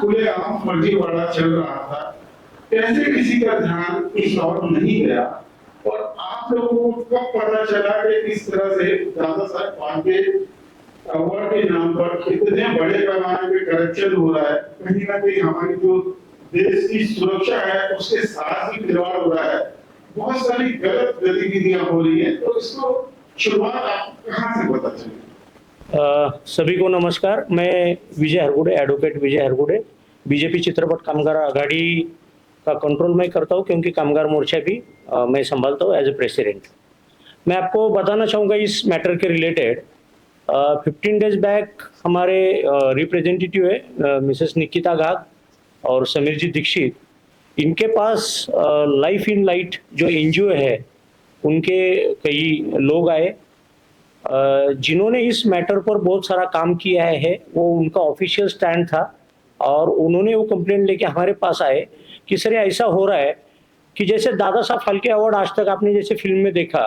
खुलेआम फर्जीवाड़ा चल रहा था, कैसे किसी का ध्यान इस ओर नहीं गया और आप लोगों को कब पता चला कि इस तरह से दादा साहब फाल्के अवार्ड के नाम पर इतने बड़े पैमाने पे करप्शन हो रहा है, कहीं ना कहीं हमारी जो देश की सुरक्षा है उसके साथ ही खिलवाड़ हो रहा है, बहुत सारी गलत गतिविधियां हो रही है, तो इसको शुरुआत आप कहां से पता चली? सभी को नमस्कार। मैं विजय हरगुडे, एडवोकेट विजय हरगुडे, बीजेपी चित्रपट कामगार आघाड़ी का कंट्रोल मैं करता हूँ, क्योंकि कामगार मोर्चा भी मैं संभालता हूँ एज ए प्रेसिडेंट। मैं आपको बताना चाहूँगा इस मैटर के रिलेटेड। 15 डेज बैक हमारे रिप्रेजेंटेटिव है मिसेस निकिता घाग और समीर जी दीक्षित, इनके पास लाइफ इन लाइट जो एनजीओ है उनके कई लोग आए जिन्होंने इस मैटर पर बहुत सारा काम किया है। वो उनका ऑफिशियल स्टैंड था और उन्होंने वो कंप्लेंट लेके हमारे पास आए कि सर ऐसा हो रहा है कि जैसे दादा साहब फाल्के अवार्ड आज तक आपने जैसे फिल्म में देखा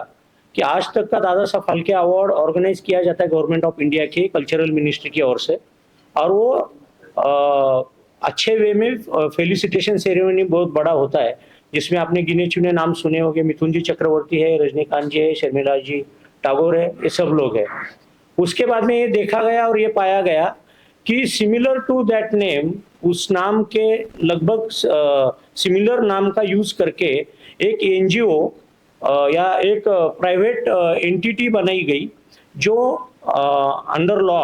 कि आज तक का दादा साहब फाल्के अवार्ड ऑर्गेनाइज किया जाता है गवर्नमेंट ऑफ इंडिया के कल्चरल मिनिस्ट्री की ओर से, और वो अच्छे वे में फेलिसिटेशन सेरेमनी बहुत बड़ा होता है, जिसमें आपने गिने चुने नाम सुने होंगे। मिथुन जी चक्रवर्ती है, रजनीकांत जी है, शर्मिला जी टागोर है, ये सब लोग हैं। उसके बाद में ये देखा गया और ये पाया गया कि सिमिलर टू दैट नेम, उस नाम के लगभग सिमिलर नाम का यूज करके एक एनजीओ या एक प्राइवेट एंटिटी बनाई गई जो under law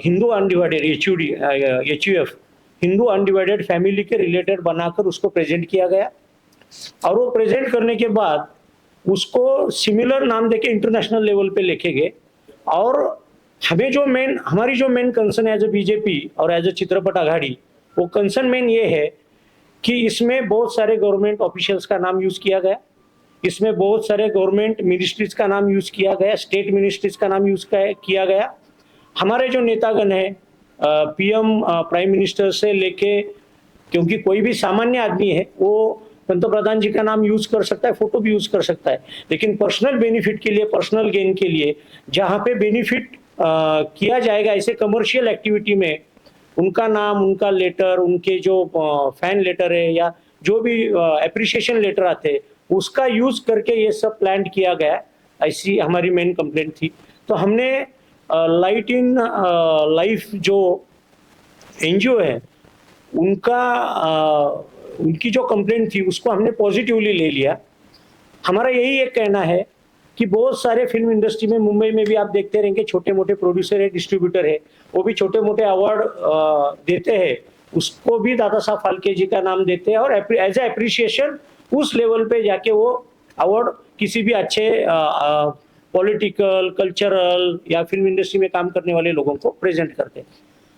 Hindu undivided HUF Hindu undivided family के रिलेटेड बनाकर उसको प्रेजेंट किया गया, और वो प्रेजेंट करने के बाद उसको सिमिलर नाम देके इंटरनेशनल लेवल पे लेके गए। और हमारी जो main concern as a BJP और एज ए चित्रपट आघाड़ी, वो कंसर्न मेन ये है कि इसमें बहुत सारे गवर्नमेंट ऑफिशियल्स का नाम यूज किया गया, इसमें बहुत सारे गवर्नमेंट मिनिस्ट्रीज का नाम यूज किया गया, स्टेट मिनिस्ट्रीज का नाम यूज किया गया। हमारे जो नेतागण है पीएम प्राइम मिनिस्टर से लेके, क्योंकि कोई भी सामान्य आदमी है वो पंतप्रधान जी का नाम यूज कर सकता है, फोटो भी यूज कर सकता है, लेकिन पर्सनल बेनिफिट के लिए, पर्सनल गेन के लिए जहाँ पे बेनिफिट किया जाएगा ऐसे कमर्शियल एक्टिविटी में उनका नाम, उनका लेटर, उनके जो फैन लेटर है या जो भी एप्रिसिएशन लेटर आते हैं उसका यूज करके ये सब प्लान किया गया, ऐसी हमारी मेन कंप्लेंट थी। तो हमने लाइट इन लाइफ जो एनजीओ है उनकी जो कंप्लेंट थी उसको हमने पॉजिटिवली ले लिया। हमारा यही एक कहना है कि बहुत सारे फिल्म इंडस्ट्री में, मुंबई में भी आप देखते रहेंगे, छोटे मोटे प्रोड्यूसर है, डिस्ट्रीब्यूटर है, वो भी छोटे मोटे अवार्ड देते हैं, उसको भी दादा साहब फाल्के जी का नाम देते हैं और एज ए एप्रिसिएशन उस लेवल पे जाके वो अवार्ड किसी भी अच्छे पॉलिटिकल, कल्चरल या फिल्म इंडस्ट्री में काम करने वाले लोगों को प्रेजेंट करते हैं।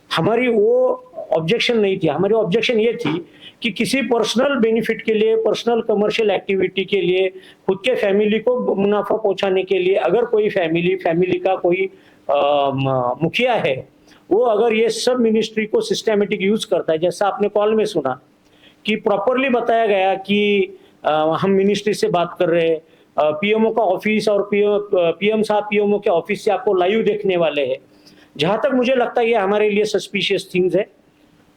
हमारी वो ऑब्जेक्शन नहीं थी। हमारी ऑब्जेक्शन ये थी कि किसी पर्सनल बेनिफिट के लिए, पर्सनल कमर्शियल एक्टिविटी के लिए, खुद के फैमिली को मुनाफा पहुंचाने के लिए अगर कोई फैमिली का कोई मुखिया है, वो अगर ये सब मिनिस्ट्री को सिस्टमेटिक यूज करता है, जैसा आपने कॉल में सुना कि प्रॉपरली बताया गया कि हम मिनिस्ट्री से बात कर रहे हैं, पीएमओ का ऑफिस और पीएम साहब पीएमओ के ऑफिस से आपको लाइव देखने वाले हैं। जहां तक मुझे लगता है ये हमारे लिए सस्पिशियस थिंग्स है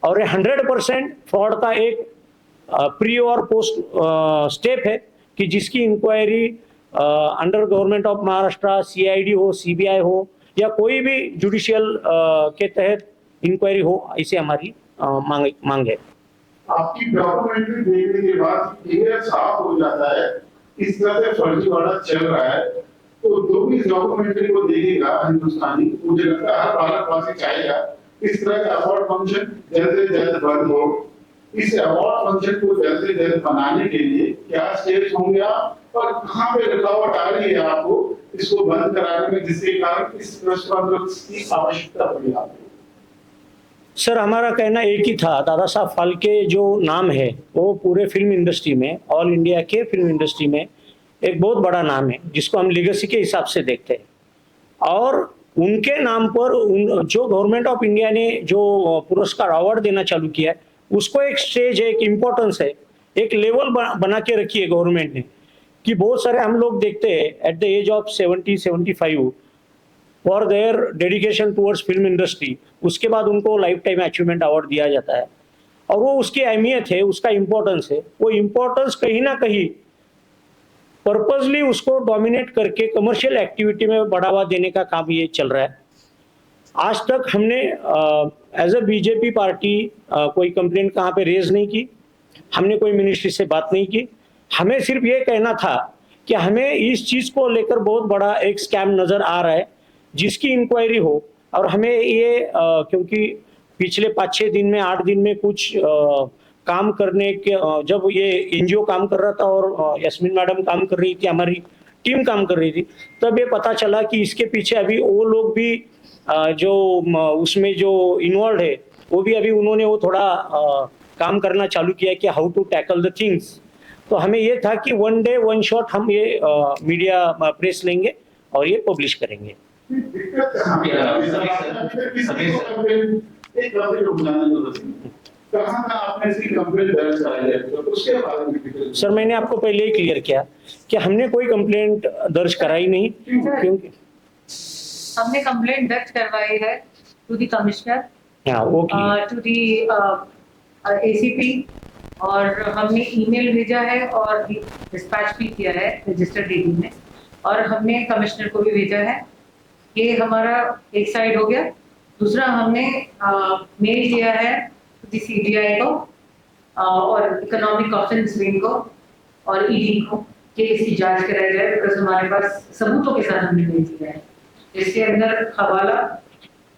और ये 100% फ्रॉड का एक प्री और पोस्ट स्टेप है कि जिसकी inquiry under government of Maharashtra, CID हो, CBI हो या कोई भी जुडिशियल के तहत इंक्वायरी हो, ऐसी हमारी मांग है। आपकी डॉक्यूमेंट्री देखने के बाद क्लियर साफ हो जाता है इस तरह से फर्जीवाड़ा चल रहा है, तो जो भी डॉक्यूमेंट्री को देखेगा हिंदुस्तानी, मुझे लगता है हर भारतवासी चाहेगा इस तरह का अवार्ड फंक्शन जल्द से जल्द बंद हो। इस अवार्ड फंक्शन को जल्द से जल्द बनाने के लिए क्या स्टेप्स होंगे आप और कहां पे रुकावट आ रही है आपको इसको बंद कराने में, जिसके कारण इस प्रेस कॉन्फ्रेंस की आवश्यकता पड़ी आपको? सर, हमारा कहना एक ही था, दादा साहब फाल्के जो नाम है वो पूरे फिल्म इंडस्ट्री में, ऑल इंडिया के फिल्म इंडस्ट्री में एक बहुत बड़ा नाम है जिसको हम लेगेसी के हिसाब से देखते हैं, और उनके नाम पर जो गवर्नमेंट ऑफ इंडिया ने जो पुरस्कार अवार्ड देना चालू किया है उसको एक स्टेज है, एक इम्पोर्टेंस है, एक लेवल बना के रखी है गवर्नमेंट ने कि बहुत सारे हम लोग देखते हैं at the age of 70-75 for their dedication towards film industry, उसके बाद उनको लाइफ टाइम अचीवमेंट अवार्ड दिया जाता है। और वो उसकी अहमियत है, उसका इम्पोर्टेंस है, वो इम्पोर्टेंस कहीं ना कहीं पर्पजली उसको डोमिनेट करके कमर्शियल एक्टिविटी में बढ़ावा देने का काम ये चल रहा है। आज तक हमने एज अ बीजेपी पार्टी कोई कंप्लेंट कहाँ पे रेज नहीं की, हमने कोई मिनिस्ट्री से बात नहीं की। हमें सिर्फ ये कहना था कि हमें इस चीज को लेकर बहुत बड़ा एक स्कैम नजर आ रहा है, जिसकी इंक्वायरी हो। और हमें ये क्योंकि पिछले 5-6 दिन में 8 दिन में कुछ काम करने के जब ये एनजीओ काम कर रहा था और यस्मीन मैडम काम कर रही थी, हमारी टीम काम कर रही थी, तब ये पता चला कि इसके पीछे अभी वो लोग भी जो उसमें जो इन्वॉल्व है, वो भी अभी उन्होंने वो थोड़ा काम करना चालू किया कि how to tackle the things. तो हमें ये था कि वन डे वन शॉट हम ये मीडिया प्रेस लेंगे और ये पब्लिश करेंगे। दिक्कत कहाँ पे है? एक कंप्लेंट उठाने की जरूरत नहीं। कहाँ आपने इसकी कंप्लेंट दर्ज कराई है, तो उसके बारे में डिटेल। सर, मैंने आपको पहले ही क्लियर किया कि हमने कोई कंप्लेंट दर्ज कराई नहीं, क्योंकि हमने कंप्लेंट दर्ज करवाई है to the commissioner, to the ACP, और हमने ईमेल भेजा है और डिस्पैच भी किया है रजिस्टर्ड डीडी में, और हमने कमिश्नर को भी भेजा है। ये हमारा एक साइड हो गया। दूसरा, हमने मेल किया है द सीबीआई को और इकोनॉमिक ऑप्शंस विंग को और ईडी को कि इसकी जांच कराई जाए, बिकॉज हमारे पास सबूतों के साथ हमने भेज दिया है। इसके अंदर हवाला,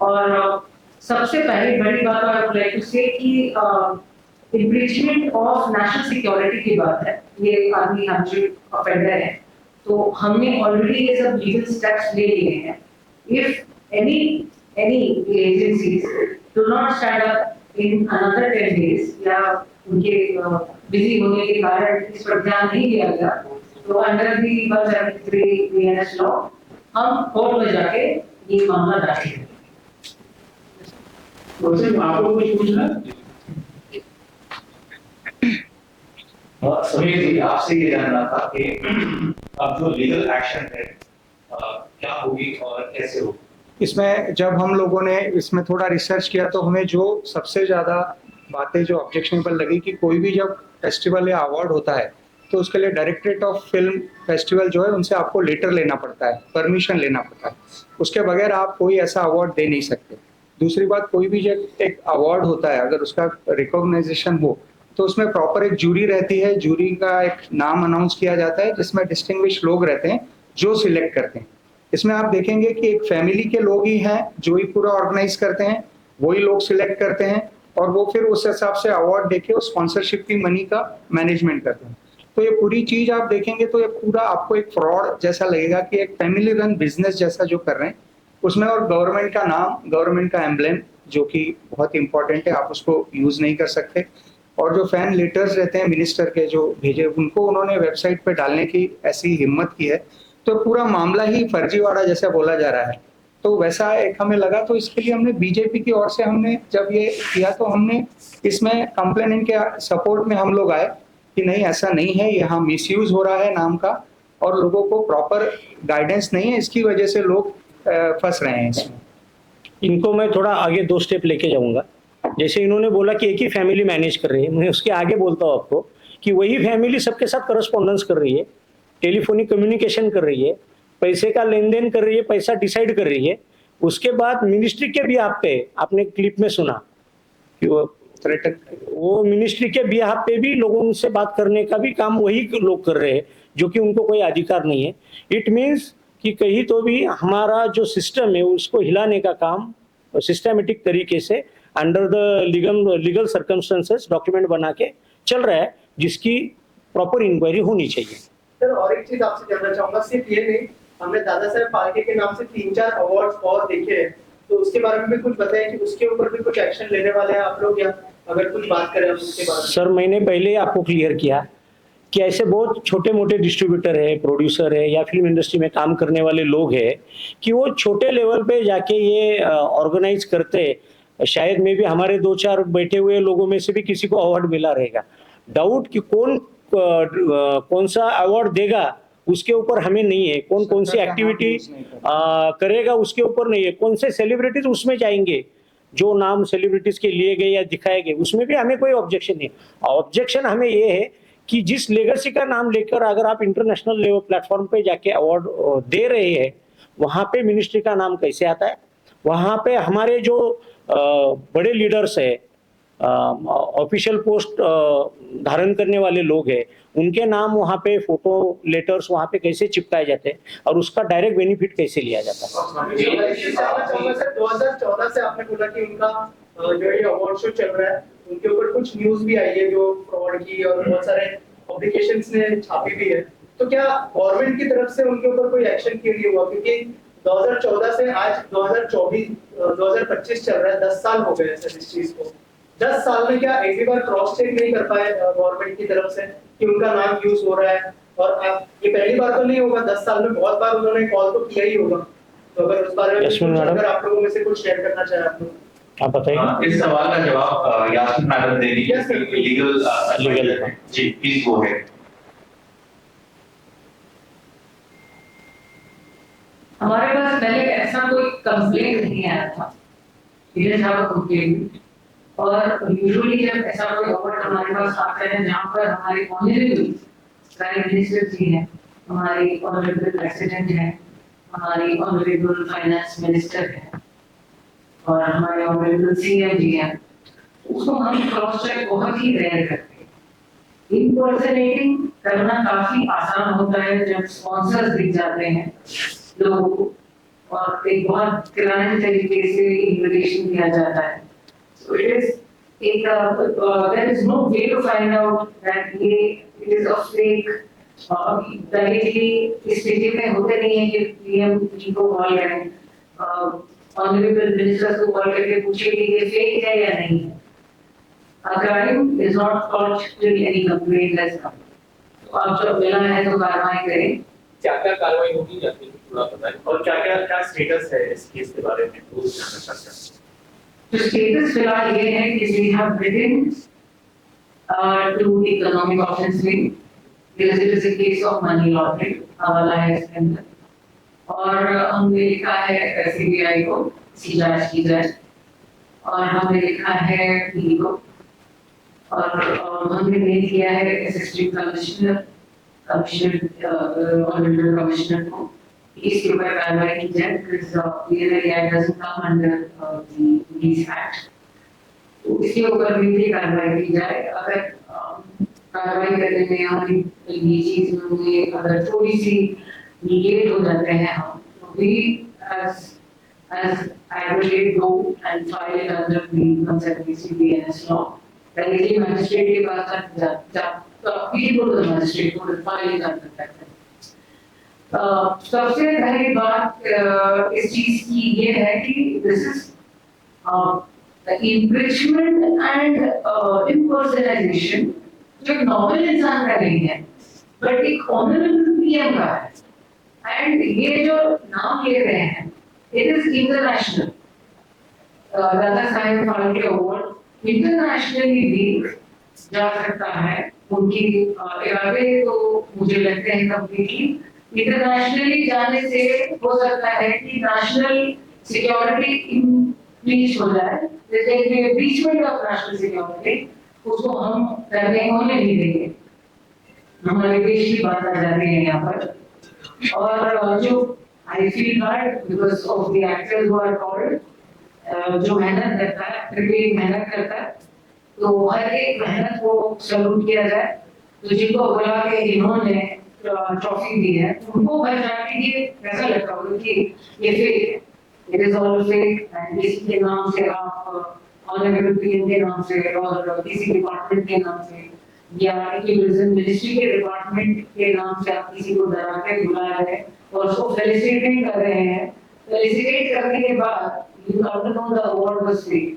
और सबसे पहले बड़ी बात आई वुड लाइक टू से कि इम्पीचमेंट ऑफ नेशनल सिक्योरिटी की बात है। ये आदमी हमसे ऑफेंडर है, तो हमने ऑलरेडी ये सब लीगल स्टेप्स ले लिए हैं। If any agencies do not stand up in another 10 days या उनके बिजी होने के कारण इस पर ध्यान नहीं दिया गया, तो अंडर दी 173 बीएनएस लॉ हम कोर्ट में जाके ये मामला दाखिल करेंगे। वैसे आपको कुछ पूछना है? समीर जी, आपसे ये जानना था कि अब जो लीगल एक्शन है क्या होगी और कैसे होगी? इसमें जब हम लोगों ने इसमें थोड़ा रिसर्च किया तो हमें जो सबसे ज़्यादा बातें जो ऑब्जेक्शनेबल लगी कि कोई भी जब फेस्टिवल या अवार्ड होता है तो उसके लिए डायरेक्टरेट ऑफ फिल्म फेस्टिवल जो है उनसे आपको लेटर लेना पड़ता है, परमिशन लेना पड़ता है। उसके बगैर आप कोई ऐसा अवार्ड दे नहीं सकते। दूसरी बात, कोई भी जब एक अवार्ड होता है अगर उसका रिकॉग्नाइजेशन हो तो उसमें प्रॉपर एक जूरी रहती है, जूरी का एक नाम अनाउंस किया जाता है जिसमें डिस्टिंग्विश लोग रहते हैं जो सिलेक्ट करते हैं। इसमें आप देखेंगे कि एक फैमिली के लोग ही हैं जो ही पूरा ऑर्गेनाइज करते हैं, वही लोग सिलेक्ट करते हैं और वो फिर उस हिसाब से अवार्ड देके उस स्पॉन्सरशिप की मनी का मैनेजमेंट करते हैं। तो ये पूरी चीज आप देखेंगे तो ये पूरा आपको एक फ्रॉड जैसा लगेगा कि एक फैमिली रन बिजनेस जैसा जो कर रहे हैं उसमें, और गवर्नमेंट का नाम, गवर्नमेंट का एम्ब्लेम जो कि बहुत इंपॉर्टेंट है, आप उसको यूज नहीं कर सकते। और जो फैन लेटर्स रहते हैं मिनिस्टर के जो भेजे, उनको उन्होंने वेबसाइट पे डालने की ऐसी हिम्मत की है, तो पूरा मामला ही फर्जीवाड़ा जैसा बोला जा रहा है। तो वैसा एक हमें लगा, तो इसके लिए हमने बीजेपी की ओर से हमने जब ये किया तो हमने इसमें कंप्लेनेंट के सपोर्ट में हम लोग आए कि नहीं ऐसा नहीं है, यहाँ मिसयूज हो रहा है नाम का और लोगों को प्रॉपर गाइडेंस नहीं है, इसकी वजह से लोग फंस रहे हैं इसमें। इनको मैं थोड़ा आगे 2 स्टेप लेके जाऊंगा। जैसे इन्होंने बोला कि एक ही फैमिली मैनेज कर रही है, मैं उसके आगे बोलता हूँ आपको कि वही फैमिली सबके साथ करस्पॉन्डेंस कर रही है, टेलीफोनिक कम्युनिकेशन कर रही है, पैसे का लेन देन कर रही है, पैसा डिसाइड कर रही है। उसके बाद मिनिस्ट्री के भी आप पे, आपने क्लिप में सुना कि वो मिनिस्ट्री के बिहाफ पे भी लोगों से बात करने का भी काम वही लोग कर रहे हैं, जो कि उनको कोई अधिकार नहीं है। इट मीन्स कि कहीं तो भी हमारा जो सिस्टम है उसको हिलाने का काम सिस्टमेटिक तरीके से under the legal circumstances document बना के चल रहा है, जिसकी प्रॉपर इंक्वायरी होनी चाहिए। सर, और एक चीज आपसे जानना चाहूंगा, सिर्फ ये नहीं, हमने दादा साहब फाल्के के नाम से 3-4 अवार्ड्स और देखे हैं, तो उसके बारे में भी कुछ बताएं कि उसके ऊपर भी कुछ एक्शन लेने वाले हैं आप लोग, या अगर कुछ बात करें उसके बारे में। सर, मैंने पहले आपको क्लियर किया कि ऐसे बहुत छोटे मोटे डिस्ट्रीब्यूटर है, प्रोड्यूसर है या फिल्म इंडस्ट्री में काम करने वाले लोग हैं कि वो छोटे लेवल पे जाके ये ऑर्गेनाइज करते, शायद में भी हमारे 2-4 बैठे हुए लोगों में से भी किसी को अवार्ड मिला रहेगा। डाउट कि कौन सा अवार्ड देगा उसके ऊपर हमें नहीं है, कौन कौन सी सरकार का एक्टिविटी यूज नहीं करता। करेगा उसके ऊपर नहीं है, कौन से सेलिब्रिटीज उसमें जाएंगे, जो नाम सेलिब्रिटीज के लिए गए या दिखाए गए उसमें भी हमें कोई ऑब्जेक्शन नहीं। ऑब्जेक्शन हमें ये है कि जिस लेगेसी का नाम लेकर अगर आप इंटरनेशनल लेवल प्लेटफॉर्म पे जाके अवार्ड दे रहे हैं, वहां पे मिनिस्ट्री का नाम कैसे आता है? वहां पे हमारे जो बड़े लीडर्स है, ऑफिशियल पोस्ट धारण करने वाले लोग हैं, उनके नाम वहां पे फोटो लेटर्स वहां पे कैसे चिपकाए जाते हैं और उसका डायरेक्ट बेनिफिट कैसे लिया जाता है? ये जानना चाहूंगा सर, 2014 से आपने बोला कि उनका जो ये अवार्ड शो चल रहा है उनके ऊपर कुछ न्यूज भी आई है जो फ्रॉड की, और बहुत सारे पब्लिकेशंस ने छापी भी है, तो क्या गवर्नमेंट की तरफ से उनके ऊपर कोई एक्शन क्यों नहीं हुआ? क्योंकि 2014 से आज 2025 चल रहा है, 10 साल हो गए सर इस चीज को। 10 साल में क्या एक भी बार क्रॉस चेक नहीं कर पाए गवर्नमेंट की तरफ से कि उनका नाम यूज हो रहा है? और आप ये पहली बार तो नहीं होगा, 10 साल में बहुत बार उन्होंने कॉल तो किया ही होगा, तो अगर उस बारे में Yes, ma'am, अगर आप लोगों में से कुछ शेयर करना चाहे आप लोग। आप बताइए। इस सवाल का जवाब यास्मीन मैडम देंगी, Yes, sir. लीगल है जी, प्लीज गो अहेड। हमारे पास पहले ऐसा कोई कंप्लेंट नहीं आया था, कंप्लेंट। और यूजुअली जब ऐसा कोई अवार्ड हमारे पास आता है जहाँ पर हमारे ऑनरेबल प्राइम मिनिस्टर जी हैं, हमारी ऑनरेबल प्रेसिडेंट हैं, हमारी ऑनरेबल फाइनेंस मिनिस्टर हैं और हमारे ऑनरेबल सीएम जी हैं, उसको हम क्रॉस चेक बहुत ही रेयर करते हैं। इम्पर्सनेटिंग करना काफी आसान होता है जब स्पॉन्सर्स दिख जाते हैं लोगों को और एक बहुत क्लाइंट तरीके से इन्विटेशन दिया जाता है। So it is there is no way to find out that it is a fake। Directly इस स्थिति में होते नहीं है कि पीएम जी को कॉल करें, ऑनरेबल मिनिस्टर को कॉल करके पूछे कि ये फेक है या नहीं है। A crime is not caught till any complaint has come। तो आप जब मिला है तो कार्रवाई करें। क्या कार्रवाई होगी जाती है थोड़ा बताएं, और क्या स्टेटस है इस केस के बारे में वो जानना चाहते हैं। तो स्टेटस फिलहाल ये है कि we have written to the economic offence wing because it is a case of money laundering, हवाला है इसके अंदर, और हमने लिखा है सीबीआई को जांच की जाए, और हमने लिखा है पीडी को, और हमने मेल किया है असिस्टेंट कमिश्नर ऑनरेबल कमिश्नर को इसके ऊपर कार्रवाई की जाए, because PNL Act doesn't come under the Police Act। तो इसके ऊपर भी कार्रवाई की जाए। अगर कार्रवाई करने में हमारी ये चीज में अगर थोड़ी सी निगेट हो जाते हैं हम, तो we as advocate go and file it under the Conservancy BNS law। Directly magistrate के पास appeal to the magistrate को file कर सकता है। सबसे पहली बात इस चीज की ये है कि दिस इज इम्प्रिचमेंट एंड इम्पर्सनलाइजेशन, जो एक नॉर्मल इंसान का नहीं है बट एक ऑनरेबल पीएम का है। एंड ये जो नाम ले रहे हैं it is international. Dada Saheb Phalke award internationally भी जा सकता है। उनकी इरादे तो मुझे लगते हैं कम्प्लीटली इंटरनेशनली जाने से हो सकता है कि नेशनल सिक्योरिटी इंक्रीज हो जाए, जैसे कि इम्पीचमेंट ऑफ नेशनल सिक्योरिटी उसको हम करने होने नहीं देंगे। हमारे देश की बात आ जाती है यहाँ पर। और जो I feel bad because of the actors who are called, जो मेहनत करता है, प्रिपेयर मेहनत करता है, तो हर एक मेहनत को सैल्यूट किया जाए। तो जिनको बुला के इन्होंने ट्रॉफी दी है उनको बचा के ये कैसा लगता होगा कि ये फेक है, it is all fake. And किसी के नाम से आप ऑनरेबल पीएम के नाम से और किसी डिपार्टमेंट के नाम से या टूरिज्म मिनिस्ट्री के डिपार्टमेंट के नाम से आप किसी को डरा के बुला रहे हैं और उसको फेलिसिटेट कर रहे हैं। फेलिसिटेट करने के बाद you have to know the award was fake.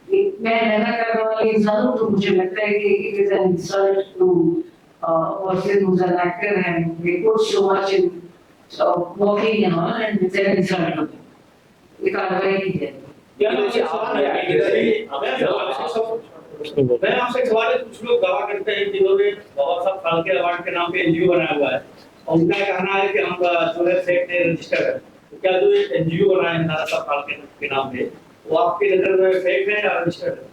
मैं मेहनत करने वाले इंसानों को मुझे लगता है कि it is an insult to person who's an actor and they put so much in working and all, and it's an insult to them। ये कार्रवाई की जाएगी। मैं आपसे सवाल है, कुछ लोग दावा करते हैं जिन्होंने बहुत सा फाल्के अवार्ड के नाम पे एनजीओ बनाया हुआ है उनका कहना है कि हम जो है फेक नहीं रजिस्टर्ड है, तो क्या जो एनजीओ बना है दादा साहब फाल्के के नाम पे, वो आपकी नजर में फेक है या रजिस्टर्ड है?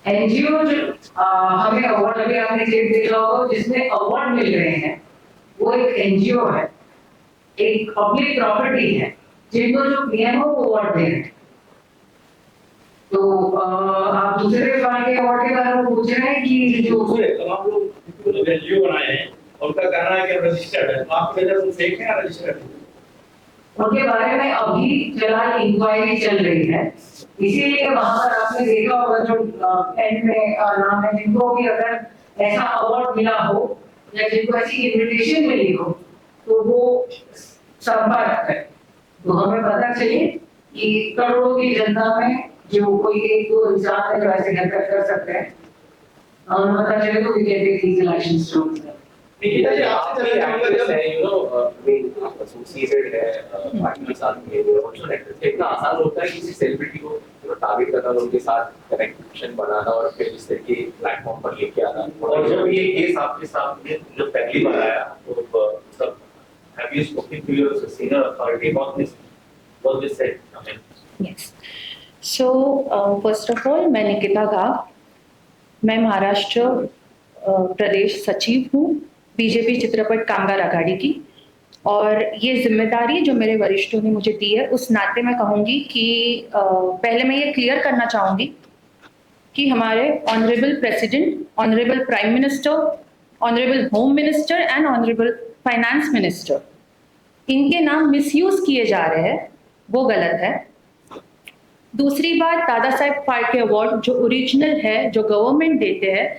एनजीओ जो हमें अवार्ड, अभी आपने क्लिप देखा होगा जिसमें अवार्ड मिल रहे हैं, वो एक एनजीओ है, एक पब्लिक प्रॉपर्टी है, जिनको जो पीएमओ को अवार्ड दे रहे हैं। तो आप दूसरे प्रकार के अवार्ड के बारे में पूछ रहे हैं कि जो तमाम लोग एनजीओ बनाए हैं और उनका कहना है कि रजिस्टर्ड है, तो आपकी नजर में फेक है या रजिस्टर्ड है? उनके बारे में अभी फिलहाल इंक्वायरी चल रही है, इसीलिए वहां पर आपने देखा होगा जो एंड में नाम है, जिनको भी अगर ऐसा अवार्ड मिला हो या जिनको ऐसी इन्विटेशन मिली हो तो वो संपर्क है, तो हमें पता चले कि करोड़ों की जनता में जो कोई एक दो इंसान है जो ऐसे हरकत कर सकते हैं, हमें पता चले तो we can take legal actions to Nikita ji, आपसे जानना चाहूंगा जब एसोसिएटेड है पार्टी के साथ में, ऑल्सो एक्टर्स, इतना आसान होता है किसी सेलिब्रिटी को टारगेट करना और उनके साथ कनेक्शन बनाना और फिर इस तरह के प्लेटफॉर्म पर लेके आना? और जब ये केस आपके सामने जब पहली बार आया तो सब have you spoken to your senior authority about this, what this said? Yes. So, first of all, मैं निकिता गाव, मैं महाराष्ट्र प्रदेश सचिव हूँ बीजेपी चित्रपट कामगार आघाड़ी की, और ये जिम्मेदारी जो मेरे वरिष्ठों ने मुझे दी है उस नाते मैं कहूँगी कि पहले मैं ये क्लियर करना चाहूँगी कि हमारे honourable president, honourable prime minister, honourable home minister and honourable finance minister, इनके नाम मिसयूज किए जा रहे हैं, वो गलत है। दूसरी बात, दादा साहेब फाल्के अवार्ड जो ओरिजिनल है, जो गवर्नमेंट देते हैं,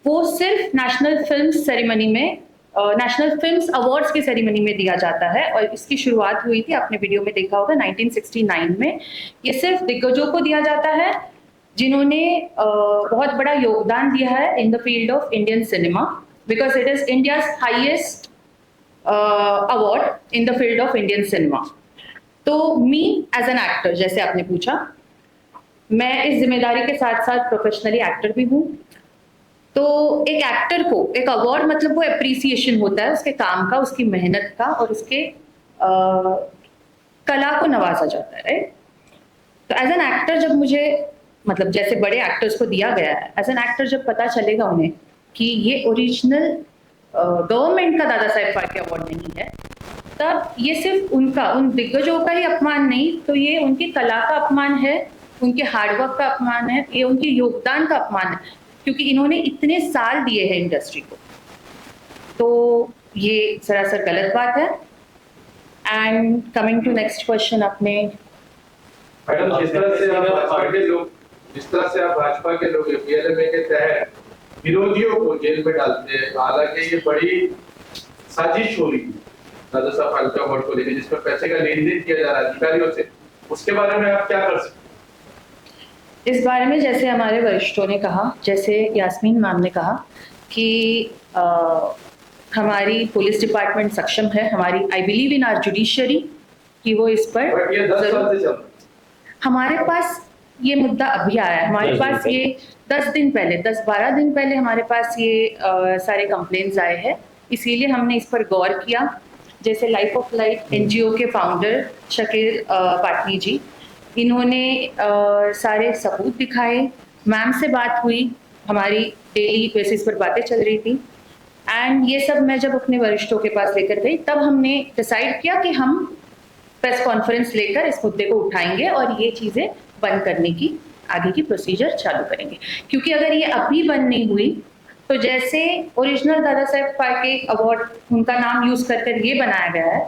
वो सिर्फ नेशनल फिल्म सेरेमनी में, नेशनल फिल्म्स अवार्ड्स की सेरेमनी में दिया जाता है, और इसकी शुरुआत हुई थी, आपने वीडियो में देखा होगा 1969 में। ये सिर्फ दिग्गजों को दिया जाता है जिन्होंने बहुत बड़ा योगदान दिया है in the field of Indian cinema, because it is India's highest award in the field of Indian cinema. तो मी एज एन एक्टर, जैसे आपने पूछा, मैं इस जिम्मेदारी के साथ साथ प्रोफेशनली एक्टर भी हूँ। तो एक एक्टर को एक अवार्ड मतलब वो एप्रिसिएशन होता है उसके काम का, उसकी मेहनत का, और उसके कला को नवाजा जाता है, राइट? तो एज एन एक्टर जब मुझे, मतलब जैसे बड़े एक्टर्स को दिया गया है, एज एन एक्टर जब पता चलेगा उन्हें कि ये ओरिजिनल गवर्नमेंट का दादा साहेब फाल्के अवार्ड नहीं है, तब ये सिर्फ उनका, उन दिग्गजों का ही अपमान नहीं, तो ये उनकी कला का अपमान है, उनके हार्डवर्क का अपमान है, ये उनके योगदान का अपमान है, क्योंकि इन्होंने इतने साल दिए हैं इंडस्ट्री को। तो ये सरासर गलत बात है। And coming to next question, आपने मैडम जिस तरह से आप भाजपा के लोग पीएलएमए के तहत विरोधियों को जेल में डालते हैं, हालांकि ये बड़ी साजिश हो रही है दादा साहब फाल्के अवार्ड को लेकर, जिसमें पैसे का लेन देन किया जा रहा है अधिकारियों से, उसके बारे में आप क्या कर सकते हैं? इस बारे में जैसे हमारे वरिष्ठों ने कहा, जैसे यास्मीन मैम ने कहा कि हमारी पुलिस डिपार्टमेंट सक्षम है, हमारी I believe in our judiciary कि वो इस पर ये 10 साल से चल रहा है। हमारे पास ये मुद्दा अभी आया है, हमारे पास ये 10 दिन पहले, 10-12 दिन पहले हमारे पास ये सारे कंप्लेंट्स आए हैं, इसीलिए हमने इस पर गौर किया। जैसे लाइफ ऑफ लाइट एनजीओ के फाउंडर शकील पाटनी जी, इन्होंने सारे सबूत दिखाए, मैम से बात हुई, हमारी डेली बेसिस पर बातें चल रही थी, एंड ये सब मैं जब अपने वरिष्ठों के पास लेकर गई, तब हमने डिसाइड किया कि हम प्रेस कॉन्फ्रेंस लेकर इस मुद्दे को उठाएंगे और ये चीज़ें बंद करने की आगे की प्रोसीजर चालू करेंगे। क्योंकि अगर ये अभी बंद नहीं हुई तो जैसे ओरिजिनल दादा साहेब फाल्के अवार्ड उनका नाम यूज कर ये बनाया गया है,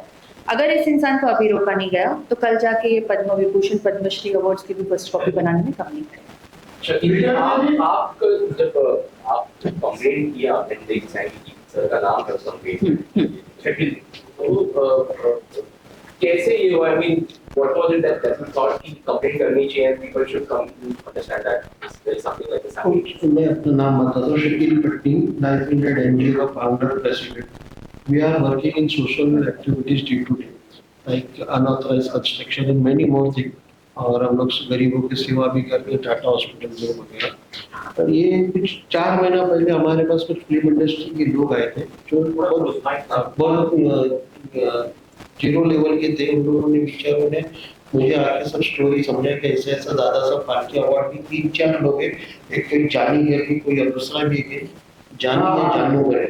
अगर इस इंसान को अभी रोका नहीं गया तो कल जाके ये पद्म विभूषण पद्मश्री अवार्ड्स की भी फर्स्ट कॉपी बनाने में कम नहीं करेगा। आप जब कंप्लेंट किया आपने सर का नाम है उस कंप्लेंट, कैसे ये हुआ? I mean what was it that you thought कि कंप्लेंट करनी चाहिए and people should come to understand that there is something like this happening? मैं अपना नाम बताता हूँ, शकील पटनी, 900 एनजीओ का founder president. We are working in social activities day to day, like unauthorized construction and many more things. और हम लोग गरीबों की सेवा भी करते हैं, टाटा हॉस्पिटल जो वगैरह। और ये कुछ 4 महीना पहले हमारे पास कुछ फिल्म इंडस्ट्री के लोग आए थे जो बहुत जीरो लेवल के थे। उन लोगों ने बेचारों ने मुझे आके सब स्टोरी समझा कि ऐसे ऐसा दादा साहब फाल्के अवार्ड की 3-4 लोग हैं, एक कोई जानी है भी, कोई दूसरा भी है, जानी है जानू है,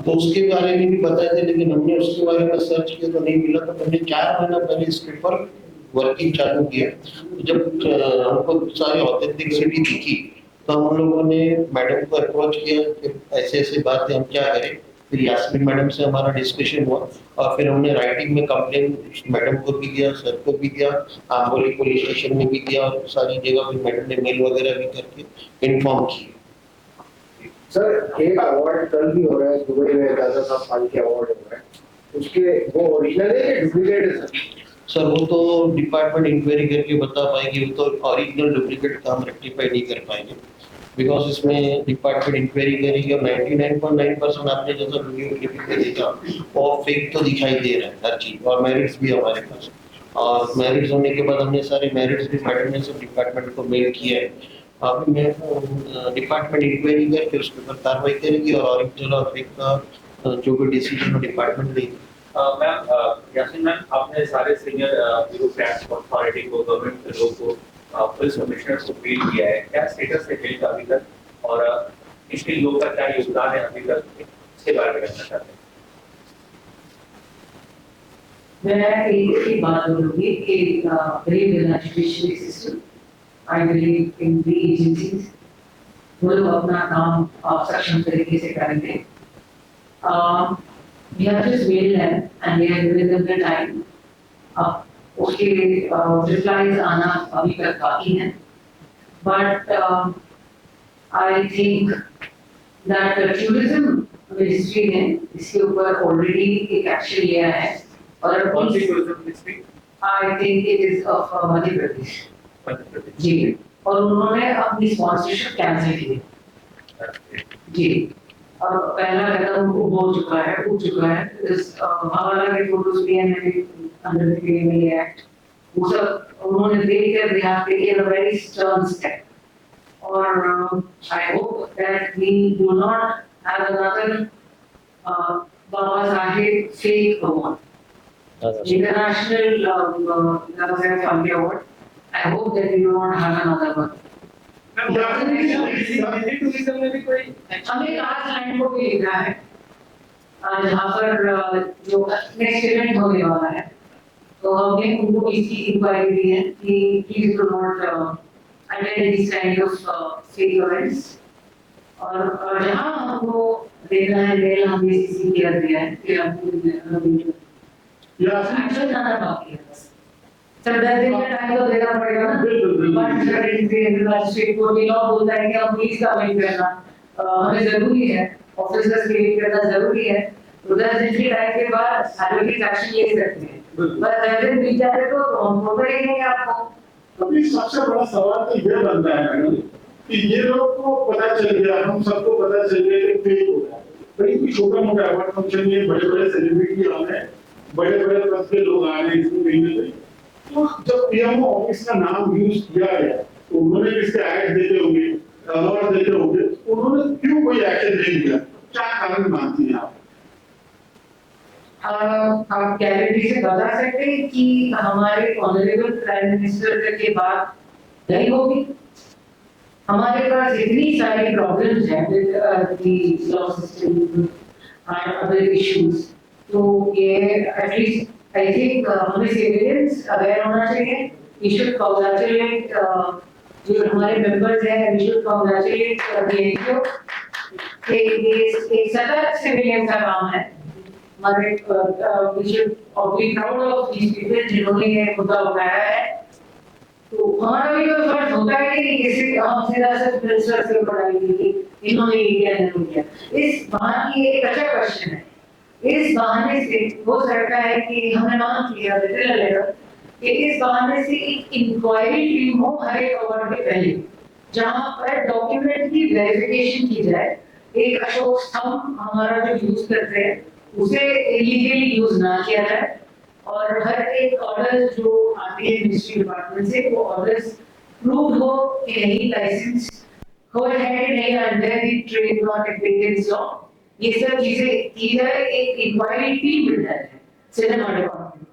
तो उसके बारे में भी बताए थे, लेकिन हमने उसके बारे में सर्च किया तो नहीं मिला। तो हमने 4 महीना पहले इसके ऊपर वर्किंग चालू किया। जब हमको सारी ऑथेंटिसिटी दिखी तो हम लोगों ने मैडम को अप्रोच किया कि ऐसे ऐसे बात है, हम क्या करें। फिर यास्मीन मैडम से हमारा डिस्कशन हुआ और फिर हमने राइटिंग में कंप्लेन मैडम को भी दिया, सर को भी दिया, आंबोली पुलिस स्टेशन में भी दिया और सारी जगह पे मैडम ने मेल वगैरह भी करके इन्फॉर्म किया। सर एक अवार्ड कल भी हो रहा है दुबई में, दादा साहब फाल्के अवार्ड हो रहा है, उसके वो ओरिजिनल है या डुप्लीकेट है सर? सर वो तो डिपार्टमेंट इंक्वायरी करके बता पाएगी, वो तो ओरिजिनल डुप्लीकेट का हम रेक्टिफाई नहीं कर पाएंगे, बिकॉज इसमें डिपार्टमेंट इंक्वायरी करेगी और 99.9% आपने जैसा वीडियो क्लिपिंग में देखा वो फेक तो दिखाई दे रहा है हर चीज, और मेरिट्स भी हमारे पास। और मेरिट्स होने के बाद हमने सारे मेरिट्स भी मैडम ने सब डिपार्टमेंट को मेल किया है। अभी मैं डिपार्टमेंट इंक्वायरी करके उसके ऊपर कार्रवाई करेगी और ओरिजिनल और फेक का जो भी डिसीजन डिपार्टमेंट लेगी। मैम यासीन मैम, आपने सारे सीनियर ब्यूरोक्रेट्स अथॉरिटी को, गवर्नमेंट के लोगों को, पुलिस कमिश्नर को मेल किया है, क्या स्टेटस है मेल का अभी तक, और इसके लोगों का क्या योगदान है अभी तक, इसके बारे में जानना चाहते हैं। मैं एक ही बात बोलूंगी कि believe in education system, I believe in the agencies, वो लोग अपना काम सक्षम तरीके से करेंगे। We have just mailed them and we have given them the time. उसके replies आना अभी तक बाकी हैं, but I think that tourism ministry ने इसके ऊपर already एक action लिया है, और कौन सी tourism ministry? I think it is of Madhya Pradesh. जी, और उन्होंने अपनी sponsorship cancel की जी। और पहला कदम हो चुका है, उठ चुका है। इस हवाला के फोटोज भी हैं मेरे अंडर द क्रिमिनल एक्ट, वो सब उन्होंने देखकर they have taken a very stern step. और I hope that we do not have another Baba Saheb fake award, international Dada Saheb Phalke award. I hope that we do not have another one. हमें आज line को भी लिखा है जहाँ पर जो नेक्स्ट इवेंट होने वाला है, तो हमने उनको इसकी इंक्वायरी दी है कि please do not attend this kind of fake events. और जहाँ हमको देना है मेल, हमने इसी किया दिया है कि हमको एक्शन जाना बाकी है। सर 10 दिन का टाइम तो देना पड़ेगा ना, बट रजिस्ट्रेट को भी लॉ बोलता है कि हम पुलिस का वेट करना हमें जरूरी है, ऑफिसर्स के वेट करना जरूरी है। तो 10 दिन के टाइम के बाद सारे एक्शन ले सकते हैं, बस 10 दिन बीत जाते तो हम फोटो लेंगे आपको। अभी सबसे बड़ा सवाल तो ये बनता है मैडम कि ये लोग को पता चल गया, हम सबको पता चल गया कि फेक हो रहा है। भाई छोटा मोटा अवार्ड फंक्शन में बड़े बड़े सेलिब्रिटी आ रहे हैं, बड़े बड़े पद के लोग आ रहे हैं, इसमें कहीं ना कहीं तो जब पीएमओ ऑफिस का नाम यूज किया गया तो उन्होंने इसके ऐड देते होंगे, अवार्ड देते होंगे, उन्होंने क्यों कोई एक्शन नहीं लिया? क्या कारण मानती हैं आप? आप कैबिनेट से बता सकते हैं कि हमारे ऑनरेबल प्राइम मिनिस्टर के बाद नहीं होगी? हमारे पास इतनी सारी प्रॉब्लम्स हैं with the law system and other issues, तो ये एटलीस्ट आई थिंक हमें सिविलियंस अवेयर होना चाहिए। वी शुड कांग्रेचुलेट जो हमारे मेंबर्स हैं, we should congratulate the NGO कि ये एक सतत सिविलियन का काम है। हमारे we should be proud of these people जिन्होंने ये मुद्दा उठाया है। तो हमारा भी तो फर्ज होता है कि किसी हम सीधा से मिनिस्टर से पढ़ाई की इन्होंने किया नहीं किया। इस बहाने की एक अच्छा क्वेश्चन है, इस बहाने से हो सकता है कि हमने मांग किया लेटर कि इस बहाने से एक इंक्वायरी टीम हो हर एक अवार्ड के पहले, जहां पर डॉक्यूमेंट की वेरिफिकेशन की जाए। एक अशोक स्तंभ हमारा जो यूज करते हैं उसे इलीगली यूज ना किया जाए, और हर एक ऑर्डर जो आती है मिनिस्ट्री डिपार्टमेंट से वो ऑर्डर्स प्रूव हो कि नहीं licence go ahead and under the trade law techniques law ये सब चीजें इधर एक इंक्वायरी टीम बिल्डर है सिनेमा डिपार्टमेंट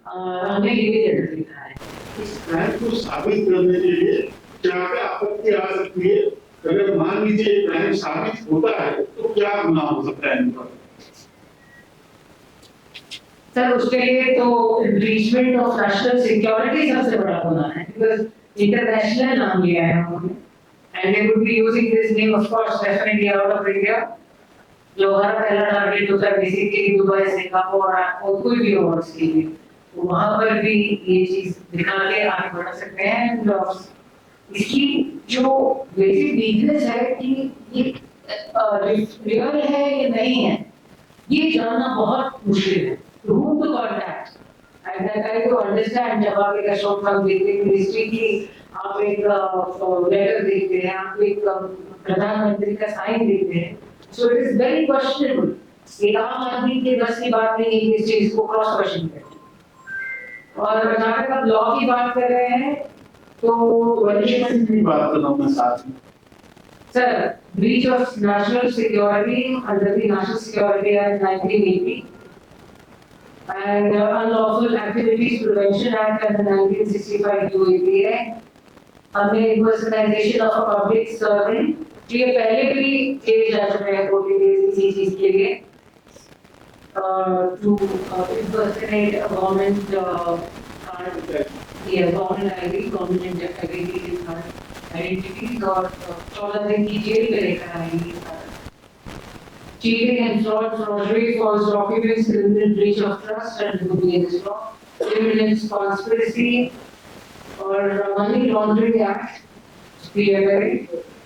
हमने ये भी जरूर लिखा है इस क्राइम को साबित करने के लिए क्या क्या आपत्ति आ सकती है? अगर मान लीजिए क्राइम साबित होता है तो क्या गुनाह हो सकता है इनका? सर उसके लिए तो इन्फ्रिंजमेंट ऑफ नेशनल सिक्योरिटी सबसे बड़ा गुनाह है बिकॉज़ इंटरनेशनल नाम लिया है उन्होंने and they would be using this name of course definitely out of India जो हमारा पहला टारगेट होता है बेसिकली दुबई सिंगापुर और कोई भी अवार्ड्स के लिए तो वहां पर भी ये चीज दिखा के आगे बढ़ सकते हैं और इसकी जो बेसिक वीकनेस है कि ये रियल है या नहीं है ये जानना बहुत मुश्किल है to whom to contact and I try to understand जब आप एक अशोक तक देखते हैं मिनिस्ट्री की आप एक लेटर देखते हैं आप एक प्रधानमंत्री का साइन देखते हैं so it is very questionable एक आम आदमी के बस की बात नहीं है कि इस चीज को क्रॉस क्वेश्चन करें और जहाँ तक आप लॉ की बात कर रहे हैं तो पनिशमेंट की बात कर रहा हूँ मैं साथ में sir breach of national security under the National Security Act 1980 and Unlawful Activities Prevention Act under 1965 UAPA हमने impersonation of a public servant ये पहले भी केस जा चुके हैं कोर्ट में इसी चीज के लिए to impersonate a government government ID government identities और 14 दिन की जेल में रहकर आएंगे cheating and fraud, forgery, false documents, criminal breach of trust and disobeying this law, criminal conspiracy or money laundering act,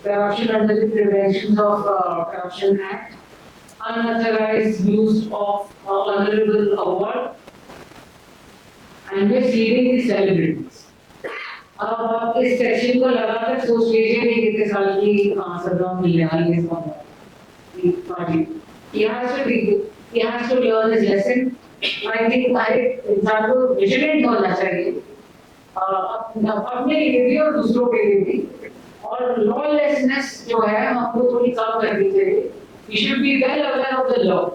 corruption under the Prevention of Corruption Act, unauthorized use of honorable award, and misleading the celebrities. अब आप इस section को लगाकर सोच लीजिए कि कितने साल की सजा मिलने वाली है इसको He has to learn his lesson. I think इंसान को विजिलेंट होना चाहिए अपने लिए भी और दूसरों के लिए भी और लॉलेसनेस जो है हमको थोड़ी कम करनी चाहिए. You should be well aware of the law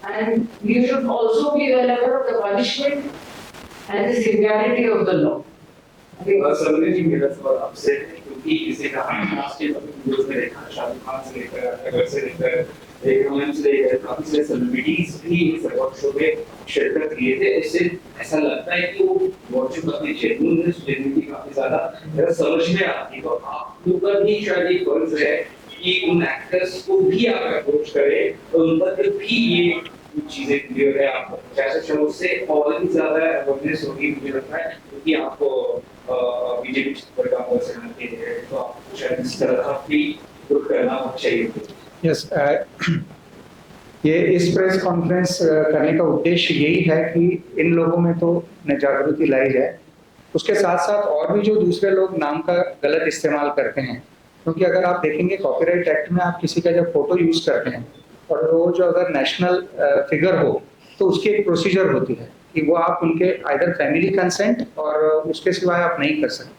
and you should also be well aware of the punishment and the severity of the law. Salman जी मेरा सवाल आपसे क्योंकि इसे कहा लास्ट ईयर वीडियोस में देखा शाहरुख खान से लेकर अगर से लेकर एक से लेकर काफी सारे सेलिब्रिटीज भी इस अवार्ड शो में शिरकत किए थे. इससे ऐसा लगता है कि वो वॉचिंग अपनी जेन्युइननेस जेन्युइनिटी काफी ज्यादा समझ में आती है. तो आप लोग का भी शायद एक फर्ज है कि उन एक्टर्स को भी आप अप्रोच करें और उन पर भी ये चीजें क्लियर है आपको जैसे चलो उससे और भी ज्यादा अवेयरनेस होगी मुझे लगता है क्योंकि आपको बीजेपी पर काम कर सकते हैं तो आपको शायद इस तरह का भी ग्रुप करना चाहिए. यस ये इस प्रेस कॉन्फ्रेंस करने का उद्देश्य यही है कि इन लोगों में तो जागृति लाई जाए उसके साथ साथ और भी जो दूसरे लोग नाम का गलत इस्तेमाल करते हैं क्योंकि अगर आप देखेंगे कॉपीराइट एक्ट में आप किसी का जब फोटो यूज करते हैं और वो जो अगर नेशनल फिगर हो तो उसकी एक प्रोसीजर होती है कि वो आप उनके आइदर फैमिली कंसेंट और उसके सिवाय आप नहीं कर सकते.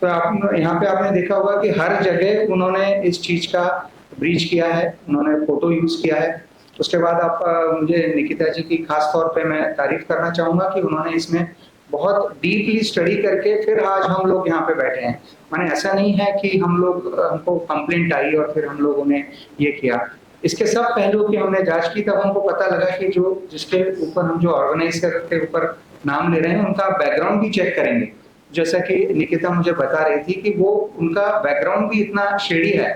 तो आप यहाँ पे आपने देखा होगा कि हर जगह उन्होंने इस चीज का ब्रीच किया है उन्होंने फोटो यूज किया है. उसके बाद आप मुझे निकिता जी की खास तौर पे मैं तारीफ करना चाहूँगा कि उन्होंने इसमें बहुत डीपली स्टडी करके फिर आज हम लोग यहाँ पे बैठे हैं. माने ऐसा नहीं है कि हमको कंप्लेंट आई और फिर हम लोगों ने ये किया. इसके सब पहलुओं की हमने जांच की तब हमको पता लगा कि जो जिसके ऊपर हम जो ऑर्गेनाइजर के ऊपर नाम ले रहे हैं उनका बैकग्राउंड भी चेक करेंगे. जैसा कि निकिता मुझे बता रही थी कि वो उनका बैकग्राउंड भी इतना शेडी है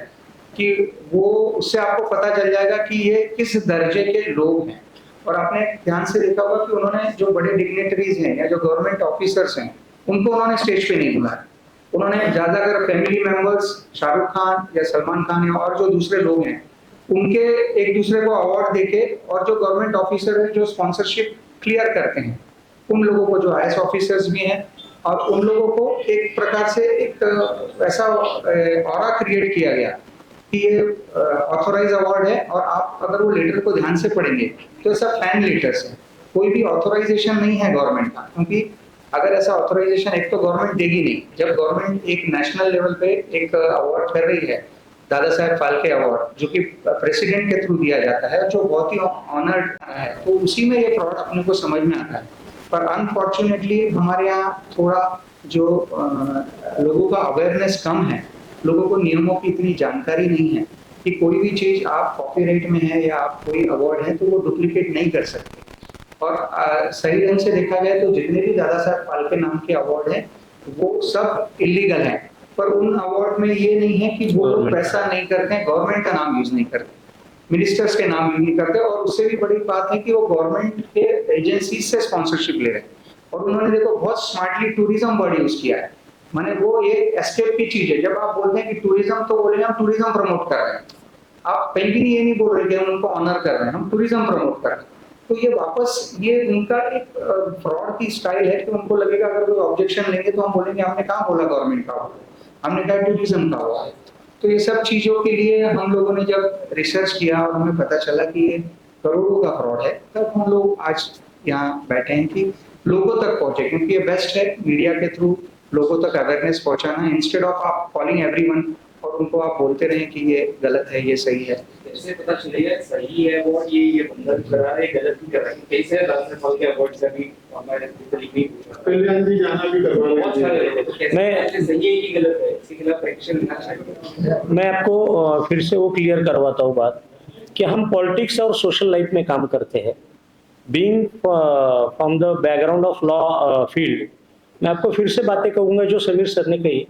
कि वो उससे आपको पता चल जाएगा कि ये किस दर्जे के लोग हैं. और आपने ध्यान से देखा होगा कि उन्होंने जो बड़े डिग्नेटरीज हैं या जो गवर्नमेंट ऑफिसर्स हैं उनको उन्होंने स्टेज पे नहीं बुलाया. उन्होंने ज्यादातर फैमिली मेंबर्स शाहरुख खान या सलमान खान या और जो दूसरे लोग हैं उनके एक दूसरे को अवार्ड देके और जो गवर्नमेंट ऑफिसर हैं जो स्पॉन्सरशिप क्लियर करते हैं उन लोगों को जो आईएएस ऑफिसर्स भी हैं और उन लोगों को एक प्रकार से एक ऐसा ऑरा क्रिएट किया गया कि ये ऑथोराइज अवार्ड है. और आप अगर वो लेटर को ध्यान से पढ़ेंगे तो सब फैन लेटर्स हैं. कोई भी ऑथोराइजेशन नहीं है गवर्नमेंट का क्योंकि अगर ऐसा ऑथोराइजेशन एक तो गवर्नमेंट देगी नहीं. जब गवर्नमेंट एक नेशनल लेवल पे एक अवार्ड कर रही है दादा साहेब फाल्के अवार्ड जो कि प्रेसिडेंट के थ्रू दिया जाता है, जो बहुत ही ऑनर्ड है, तो उसी में ये फ्रॉड अपने को समझ में आता है। पर अनफॉर्चुनेटली हमारे यहाँ थोड़ा जो लोगों का अवेयरनेस कम है, लोगों को नियमों की इतनी जानकारी नहीं है कि कोई भी चीज आप कॉपीराइट में है या आप कोई अवार्ड है तो वो डुप्लीकेट नहीं कर सकते। और सही ढंग से देखा जाए तो जितने भी दादा साहब फाल्के नाम के अवार्ड हैं वो सब इलीगल हैं, पर उन अवार्ड में ये नहीं है कि वो लोग पैसा नहीं करते हैं, गवर्नमेंट का नाम यूज नहीं करते, मिनिस्टर्स के नाम यूज नहीं करते, और उससे भी बड़ी बात है कि वो गवर्नमेंट के एजेंसी से स्पॉन्सरशिप ले रहे हैं। और उन्होंने देखो बहुत स्मार्टली टूरिज्म वर्ड यूज किया है, माने वो एक एस्केप की चीज है। जब आप बोलते हैं कि टूरिज्म, तो बोलेंगे हम टूरिज्म प्रमोट कर रहे हैं, आप कहीं भी ये नहीं बोल रहे कि हम उनको ऑनर कर रहे हैं, हम टूरिज्म प्रमोट कर रहे हैं। तो ये वापस ये उनका एक फ्रॉड की स्टाइल है कि उनको लगेगा अगर कोई ऑब्जेक्शन लेंगे तो हम बोलेंगे हमने कहाँ बोला गवर्नमेंट का हुआ, हमने कहा टूरिज्म का हुआ है। तो ये सब चीजों के लिए हम लोगों ने जब रिसर्च किया और हमें पता चला कि ये करोड़ों का फ्रॉड है, तब हम लोग आज यहाँ बैठे हैं कि लोगों तक पहुंचे, क्योंकि ये बेस्ट है मीडिया के थ्रू लोगों तक अवेयरनेस पहुंचाना, इंस्टेड ऑफ आप कॉलिंग एवरीवन और उनको आप बोलते रहे कि ये गलत है, ये सही है। कैसे पता चलेगा सही है वो, ये बंदा कर रहा है, गलत भी कर रहा है? कैसे दादा साहब के अवार्ड से भी हमारे तरीके कल्याण जी जाना भी करवाना बहुत सारे लोग हैं, तो कैसे मैं सही है कि गलत है, इसके खिलाफ एक्शन लेना चाहिए। मैं आपको फिर से वो क्लियर करवाता हूँ बात कि हम पॉलिटिक्स और सोशल लाइफ में काम करते हैं। Being from the background of law field, मैं आपको फिर से बातें कहूँगा जो समीर सर ने कही।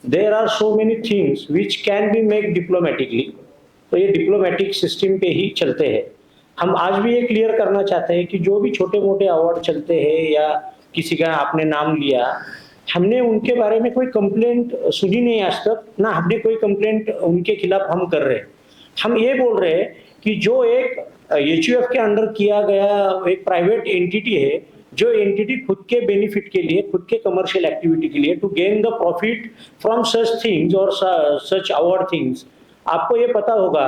There are so many things which can be make diplomatically, तो ये डिप्लोमेटिक सिस्टम पे ही चलते हैं। हम आज भी ये क्लियर करना चाहते हैं कि जो भी छोटे मोटे अवार्ड चलते हैं या किसी का आपने नाम लिया, हमने उनके बारे में कोई कंप्लेंट सुनी नहीं आज तक, ना हमने कोई कंप्लेंट उनके खिलाफ हम कर रहे हैं। हम ये बोल रहे हैं कि जो एक HUF के अंडर किया गया एक प्राइवेट एंटिटी है, जो एंटिटी खुद के बेनिफिट के लिए, खुद के कमर्शियल एक्टिविटी के लिए, to gain the profit from such things और सच अवार्ड थिंग्स, आपको ये पता होगा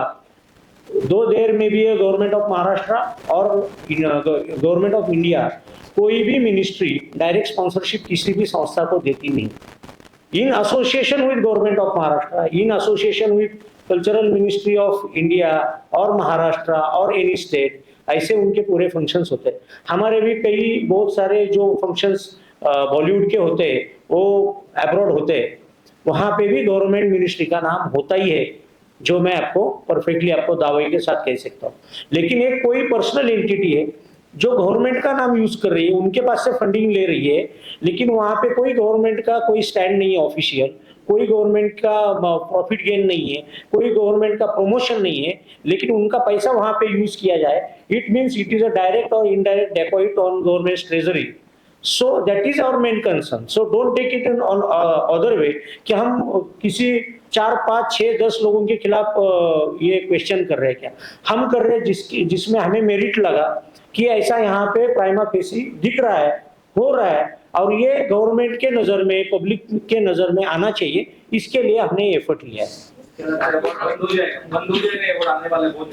दो देर में भी गवर्नमेंट ऑफ महाराष्ट्र और गवर्नमेंट ऑफ इंडिया कोई भी मिनिस्ट्री डायरेक्ट स्पॉन्सरशिप किसी भी संस्था को देती नहीं। In association with government of Maharashtra, in association with cultural ministry of India और महाराष्ट्र और एनी स्टेट, ऐसे उनके पूरे फंक्शंस होते हैं। हमारे भी कई बहुत सारे जो फंक्शंस बॉलीवुड के होते हैं वो अब्रॉड होते हैं, वहाँ पे भी गवर्नमेंट मिनिस्ट्री का नाम होता ही है, जो मैं आपको परफेक्टली आपको दावे के साथ कह सकता हूँ। लेकिन एक कोई पर्सनल एंटिटी है जो गवर्नमेंट का नाम यूज कर रही है, उनके पास से फंडिंग ले रही है, लेकिन वहाँ पे कोई गवर्नमेंट का कोई स्टैंड नहीं है ऑफिशियल, कोई गवर्नमेंट का प्रॉफिट गेन नहीं है, कोई गवर्नमेंट का प्रमोशन नहीं है, लेकिन उनका पैसा वहाँ पे यूज किया जाए, it means it is a direct और indirect deposit on government treasury. So that is our main concern. So don't take it on other way कि हम किसी 4, 5, 6, 10 लोगों के खिलाफ ये क्वेश्चन कर रहे हैं। क्या हम कर रहे हैं जिसमें हमें मेरिट लगा कि ऐसा यहाँ पे प्राइमा फेसी दिख रहा है, हो रहा है, और ये गवर्नमेंट के नजर में, पब्लिक के नजर में आना चाहिए, इसके लिए हमने एफर्ट लिया है।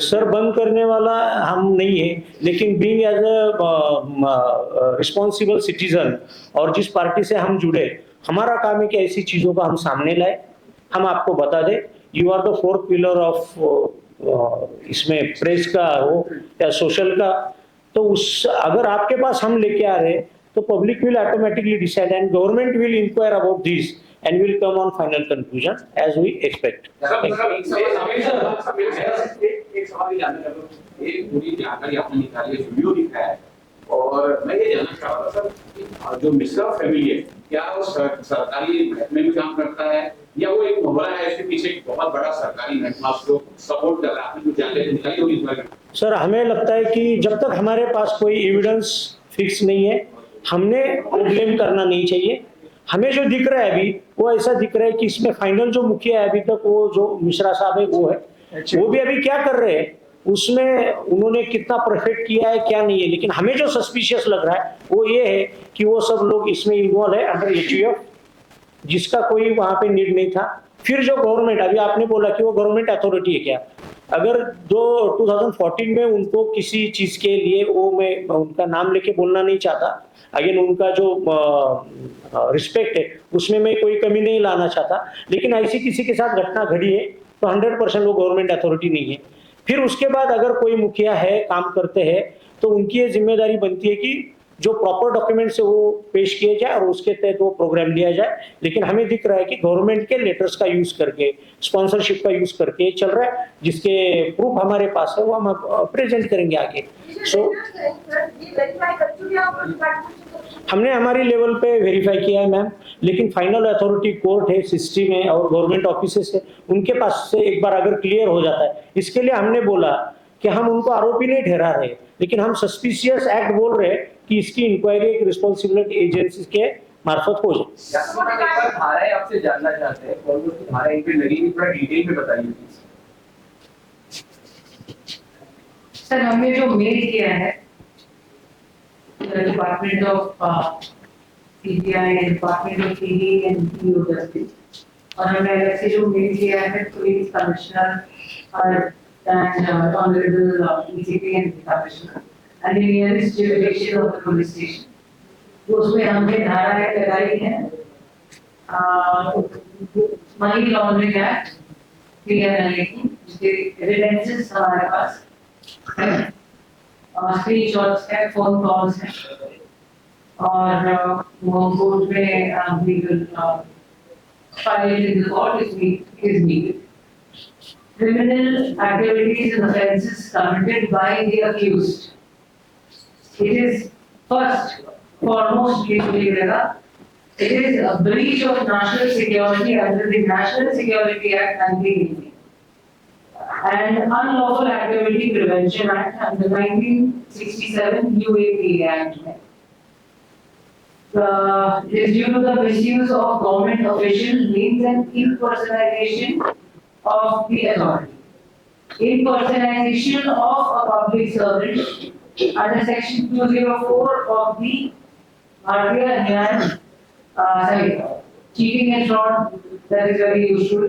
सर बंद करने वाला हम नहीं है, लेकिन being as a responsible citizen और जिस पार्टी से हम जुड़े, हमारा काम है कि ऐसी चीजों का हम सामने लाए, हम आपको बता दें। You are the fourth pillar of इसमें प्रेस का हो या सोशल का, तो उस अगर आपके पास हम लेके आ रहे हैं तो public will automatically decide and government will inquire about this and will come on final conclusion as we expect. एक सवाल जानना चाहता हूँ, ये पूरी जानकारी आपने निकाली है, वीडियो दिखाया है, और मैं ये जानना चाह रहा था सर कि जो मिश्रा फैमिली है, क्या वो सरकारी में भी काम करता है या वो एक मोहल्ला है, इसके पीछे एक बहुत बड़ा सरकारी नेटवर्क जो सपोर्ट कर रहा है? आपने जो जानकारी निकाली होगी इस बारे में। सर हमें लगता है कि जब तक हमारे पास कोई एविडेंस फिक्स नहीं है, हमने ब्लेम करना नहीं चाहिए। हमें जो दिख रहा है अभी वो ऐसा दिख रहा है कि इसमें फाइनल जो मुखिया है अभी तक वो जो मिश्रा साहब है वो है, वो भी अभी क्या कर रहे हैं, उसमें उन्होंने कितना परफेक्ट किया है क्या नहीं है, लेकिन हमें जो सस्पिशियस लग रहा है वो ये है कि वो सब लोग इसमें इन्वॉल्व है अंडर HUF, जिसका कोई वहां पे नीड नहीं था। फिर जो गवर्नमेंट, अभी आपने बोला कि वो गवर्नमेंट अथॉरिटी है क्या, अगर जो 2014 में उनको किसी चीज के लिए, वो मैं उनका नाम लेके बोलना नहीं चाहता, अगेन उनका जो रिस्पेक्ट है उसमें मैं कोई कमी नहीं लाना चाहता, लेकिन ऐसी किसी के साथ घटना घड़ी है तो 100% वो गवर्नमेंट अथॉरिटी नहीं है। फिर उसके बाद अगर कोई मुखिया है, काम करते हैं, तो उनकी ये जिम्मेदारी बनती है कि जो प्रॉपर डॉक्यूमेंट्स है वो पेश किए जाए और उसके तहत वो प्रोग्राम लिया जाए। लेकिन हमें दिख रहा है कि गवर्नमेंट के लेटर्स का यूज करके, स्पॉन्सरशिप का यूज करके चल रहा है, जिसके प्रूफ हमारे पास है वो हम प्रेजेंट करेंगे आगे। सो हमने हमारी लेवल पे वेरीफाई किया है मैम, लेकिन फाइनल अथॉरिटी कोर्ट है, सिस्टम है और गवर्नमेंट ऑफिसेस है, उनके पास से एक बार अगर क्लियर हो जाता है, इसके लिए हमने बोला कि हम उनको आरोपी नहीं ठहरा रहे, लेकिन हम सस्पिशियस एक्ट बोल रहे हैं कि इसकी इंक्वायरी एक रिस्पॉन्सिबल एजेंसी के मार्फत हो जाए। धाराएं आपसे जानना चाहते हैं, कौन कौन सी धाराएं इन पे लगी हुई, थोड़ा डिटेल में बताइए प्लीज। सर, हमने जो मेल किया है department of CBI, department of ED and PO justice, और हमने अलग से जो मेल किया है police commissioner and honorable ECP and commissioner and the nearest jurisdiction of the police station, तो उसमें हमने धाराएं लगाई हैं मनी लॉन्ड्रिंग एक्ट, क्लियर जिसके एविडेंसेस हमारे पास स्क्रीनशॉट्स है, फोन कॉल्स हैं, और वो कोर्ट में we will file in the court is needed. Criminal activities and offences committed by the accused. It is first, foremost, it is a breach of national security under the National Security Act 1980 and Unlawful Activity Prevention Act under 1967 UAP Act. It is due to the misuse of government official means and impersonation of the authority. Impersonation of a public servant under section 204 of the Bharatiya Nyaya, cheating and fraud, that is very useful.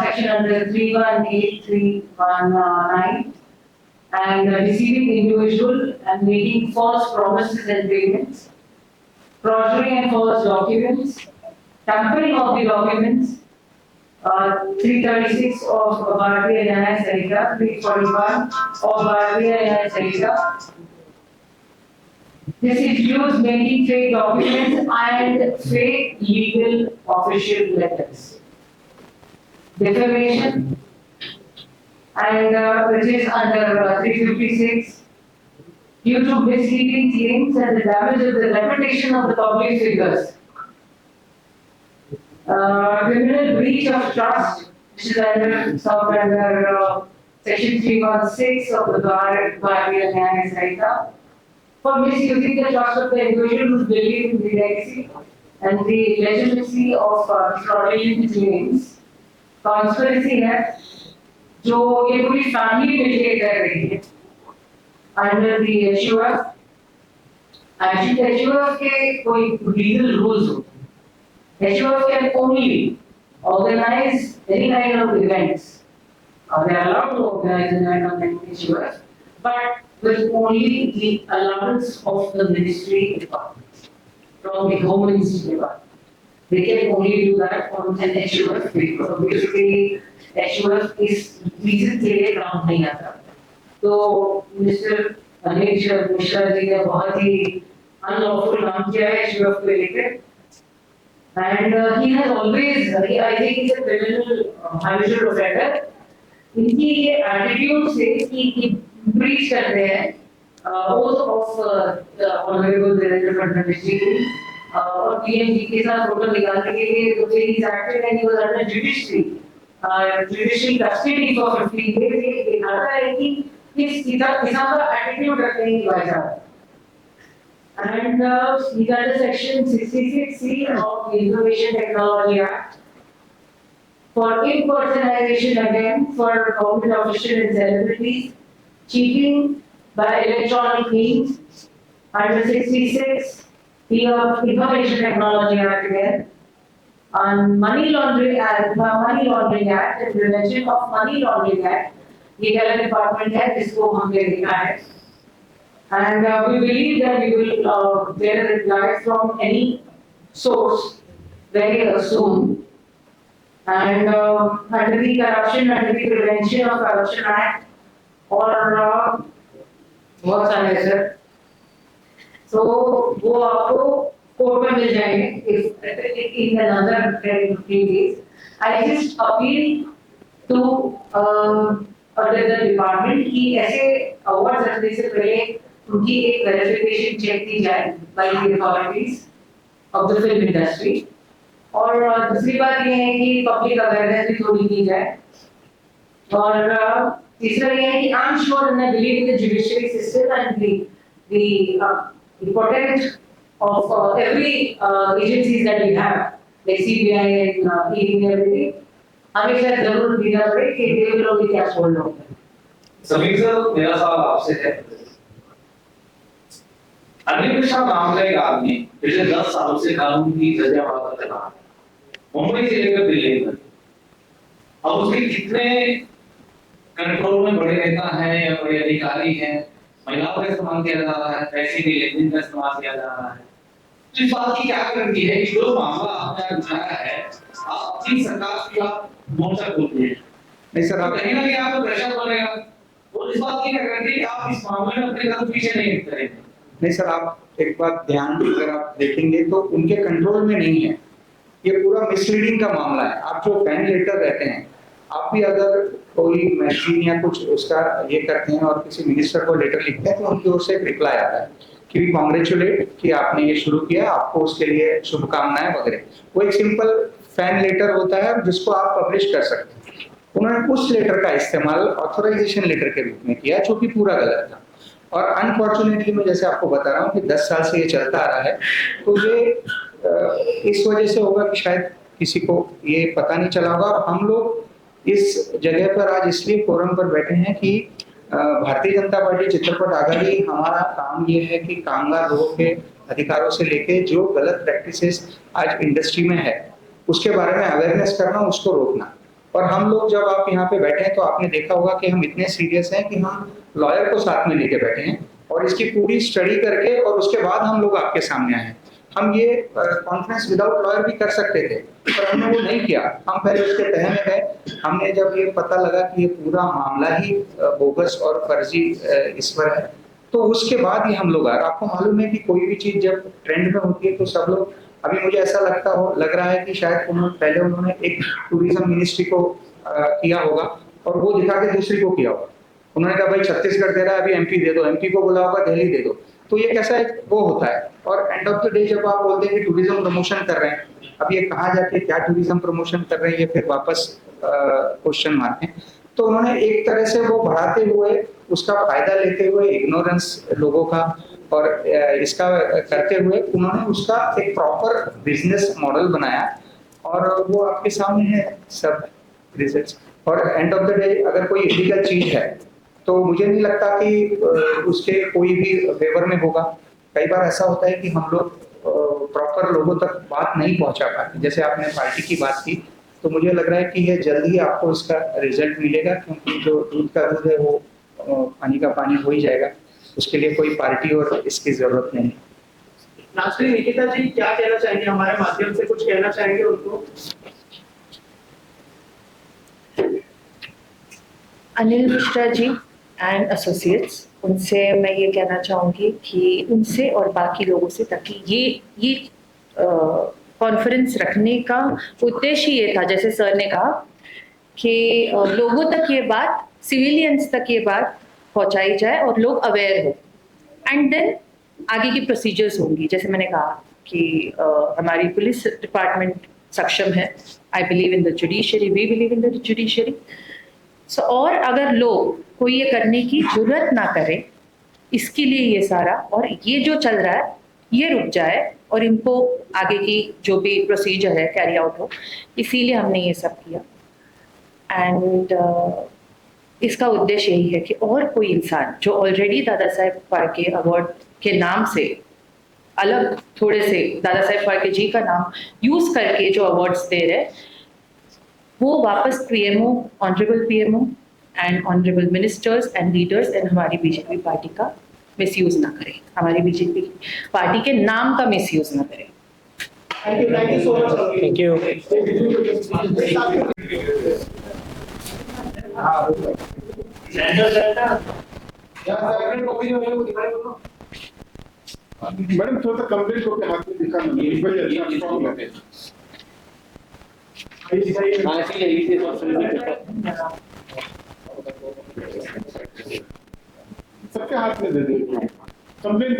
Section under 318, 319, and deceiving individual and making false promises and payments, forgery and false documents, tampering of the documents, 336 of Bharatiya Nyaya Sanhita, 341 of Bharatiya Nyaya Sanhita. This includes making fake documents and fake legal official letters. Defamation, and which is under 356, due to misleading claims and the damage of the reputation of the public figures. Criminal breach of trust, which is under section 316 of the Bharatiya Nyaya Sanhita, for misusing the trust of the individual who believes in the legacy and the legitimacy of fraudulent claims. Conspiracy है जो ये पूरी family मिलकर कर रही है under the HUF. Actually HUF के कोई legal rules होते हैं. HUF can only organize any kind of events. They are allowed to organize any kind of HUF, but with only the allowance of the ministry department from the Home Ministry department. They can only do that on an HUF paper. So basically, HUF is reason के लिए काम नहीं आता. तो mister अनिश मिश्रा जी ने बहुत ही unlawful काम किया है HUF को लेकर. And he has always, I think he's a criminal habitual offender. इनकी ये attitude से कि breach करते हैं oath of honorable Devendra Fadnavis जी और पीएम जी के साथ फोटो निकालने के लिए तो he is acted and he was under judicial custody for 15 days. ये दिखाता है कि किस किसान का attitude रखने की वजह. And he got section 66C of the Information Technology Act for impersonation again for government officials and celebrities, cheating by electronic means under 66. The Information Technology Act again, on Money Laundering Act, and Prevention of Money Laundering Act, the Health Department है जिसको हमने देखा है, and we believe that we will get a reply from any source very soon. and under the Prevention of Corruption Act और बहुत सारे है sir. तो वो आपको कोर्ट में मिल जाएंगे in another 10-15 days. I just appeal to the department कि ऐसे अवार्ड रखने से पहले उनकी एक वेरिफिकेशन चेक की जाए by the authorities of the film industry। और दूसरी बात ये है कि पब्लिक अवेयरनेस भी थोड़ी की जाए। और तीसरा ये है कि I am sure and I believe in the judiciary system and the importance of every agencies that we have, like CBI and ED and everything, हमेशा जरूर देना पड़े कि they will only catch hold of them। Sameer sir, मेरा सवाल आपसे है, अनिल मिश्रा नाम का एक आदमी पिछले 10 सालों से कानून की धज्जियां कर रहा है, मुंबई से लेकर दिल्ली तक। अब उसके कितने कंट्रोल में बड़े नेता हैं या बड़े अधिकारी हैं, महिलाओं का इस्तेमाल किया जा रहा है, पैसे के लेन देन का इस्तेमाल किया जा रहा है। तो इस बात की क्या गारंटी है कि जो मामला आपने उठाया है, आप अपनी सरकार की आप मोर्चा खोलते हैं? नहीं सर, कहीं ना कहीं आपको प्रेशर बनेगा, और इस बात की क्या गारंटी है कि आप इस मामले में अपने कदम पीछे नहीं करेंगे? नहीं सर, आप एक बात ध्यान अगर आप देखेंगे तो उनके कंट्रोल में नहीं है, ये पूरा मिसलीडिंग का मामला है। आप जो फैन लेटर रहते हैं, आप भी अगर कोई मैगजीन या कुछ उसका ये करते हैं और किसी मिनिस्टर को लेटर लिखते हैं तो उनकी ओर से एक रिप्लाई आता है कि वी कांग्रेचुलेट कि आपने ये शुरू किया, आपको उसके लिए शुभकामनाएं वगैरह। वो एक सिंपल फैन लेटर होता है जिसको आप पब्लिश कर सकते हैं। उन्होंने उस लेटर का इस्तेमाल ऑथराइजेशन लेटर के रूप में किया, जो कि पूरा गलत था। और अनफॉर्चुनेटली मैं जैसे आपको बता रहा हूँ कि 10 साल से ये चलता आ रहा है, तो ये इस वजह से होगा कि शायद किसी को ये पता नहीं चला होगा। और हम लोग इस जगह पर आज इसलिए फोरम पर बैठे हैं कि भारतीय जनता पार्टी चित्रपट आघाड़ी, हमारा काम ये है कि कामगार लोगों के अधिकारों से लेके जो गलत प्रैक्टिसेस आज इंडस्ट्री में है उसके बारे में अवेयरनेस करना, उसको रोकना। और हम लोग जब आप यहाँ पे बैठे हैं तो आपने देखा होगा कि हम इतने सीरियस हैं कि हम लॉयर को साथ में लेके बैठे हैं और इसकी पूरी स्टडी करके और उसके बाद हम लोग आपके सामने आए हैं। हम ये कॉन्फ्रेंस विदाउट लॉयर भी कर सकते थे, पर हमने वो नहीं किया। हम पहले उसके तह में गए। हमने जब ये पता लगा कि ये पूरा मामला ही बोगस और फर्जी इस पर है, तो उसके बाद ही हम लोग आए। आपको मालूम है कि कोई भी चीज जब ट्रेंड में होती है तो सब लोग, अभी मुझे ऐसा लग रहा है कि शायद उन्होंने एक टूरिज्म मिनिस्ट्री को किया होगा और वो दिखा के दूसरी को किया होगा। उन्होंने कहा भाई छत्तीसगढ़ दे रहा है, अभी एमपी दे दो, एमपी को बोला होगा दिल्ली दे दो। तो ये कैसा एक वो होता है। और एंड ऑफ द डे जब आप बोलते हैं कि टूरिज्म प्रमोशन कर रहे हैं, अब ये कहाँ जाके क्या टूरिज्म प्रमोशन कर रहे हैं, ये फिर वापस क्वेश्चन मार्क है। तो उन्होंने एक तरह से वो बढ़ाते हुए, उसका फायदा लेते हुए, इग्नोरेंस लोगों का और इसका करते हुए उन्होंने उसका एक प्रॉपर बिजनेस मॉडल बनाया और वो आपके सामने है सब रिजल्ट्स। और एंड ऑफ द डे अगर कोई इलीगल चीज है तो मुझे नहीं लगता कि उसके कोई भी फेवर में होगा। कई बार ऐसा होता है कि हम लोग प्रॉपर लोगों तक बात नहीं पहुंचा पाते। जैसे आपने पार्टी की बात की, तो मुझे लग रहा है कि ये जल्द ही आपको इसका रिजल्ट मिलेगा, क्योंकि जो दूध का दूध है वो पानी का पानी हो ही जाएगा। उसके लिए कोई पार्टी और इसकी जरूरत नहीं। लास्टली निकिता जी क्या कहना चाहेंगे, हमारे माध्यम से कुछ कहना चाहेंगे उनको? अनिल मिश्रा जी एंड एसोसिएट्स, उनसे मैं ये कहना चाहूँगी कि उनसे और बाकी लोगों से, ताकि ये कॉन्फ्रेंस रखने का उद्देश्य ये था, जैसे सर ने कहा, कि लोगों तक ये बात, सिविलियंस तक ये बात पहुंचाई जाए और लोग अवेयर हो, एंड देन आगे की प्रोसीजर्स होंगी। जैसे मैंने कहा कि हमारी पुलिस डिपार्टमेंट सक्षम है। I believe in the judiciary, we believe in the judiciary. So और अगर लोग कोई ये करने की जरूरत ना करे, इसके लिए ये सारा, और ये जो चल रहा है ये रुक जाए और इनको आगे की जो भी प्रोसीजर है कैरी आउट हो, इसीलिए हमने ये सब किया। एंड इसका उद्देश्य यही है कि और कोई इंसान जो ऑलरेडी दादा साहेब फाल्के अवार्ड के नाम से अलग, थोड़े से दादा साहेब फाल्के जी का नाम यूज करके जो अवार्ड्स दे रहे, वो वापस PMO, honourable PMO and honourable ministers and leaders and हमारी बीजेपी पार्टी का मिसयूज ना करें, हमारी बीजेपी पार्टी के नाम का मिसयूज ना करें। Thank you so much. Thank you. Madam थोड़ा सा कंप्लीट को के हाथ में दिखाना नहीं भाई अच्छा स्ट्रांग है सबके हाथ में दे दीजिए कंप्लीट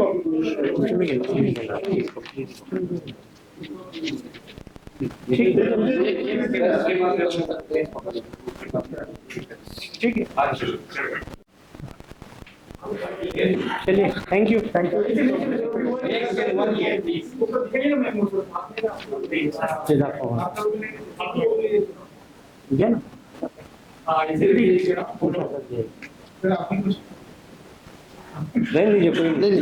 ठीक है चलिए थैंक यू ठीक है ना नहीं लीजिए कोई नहीं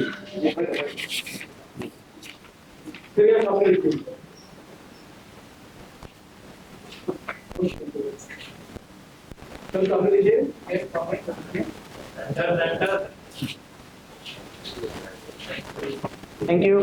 थैंक यू